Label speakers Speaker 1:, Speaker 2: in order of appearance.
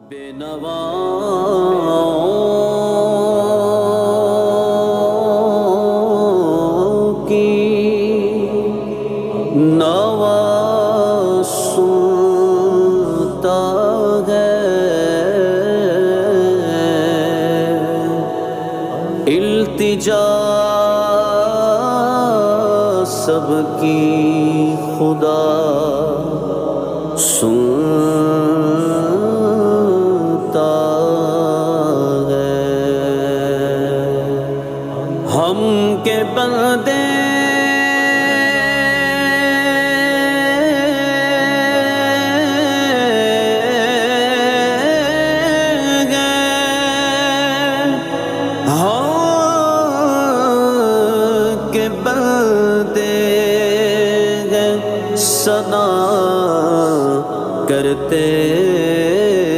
Speaker 1: بے نوا کی نوا سنتا ہے، التجا سب کی خدا سن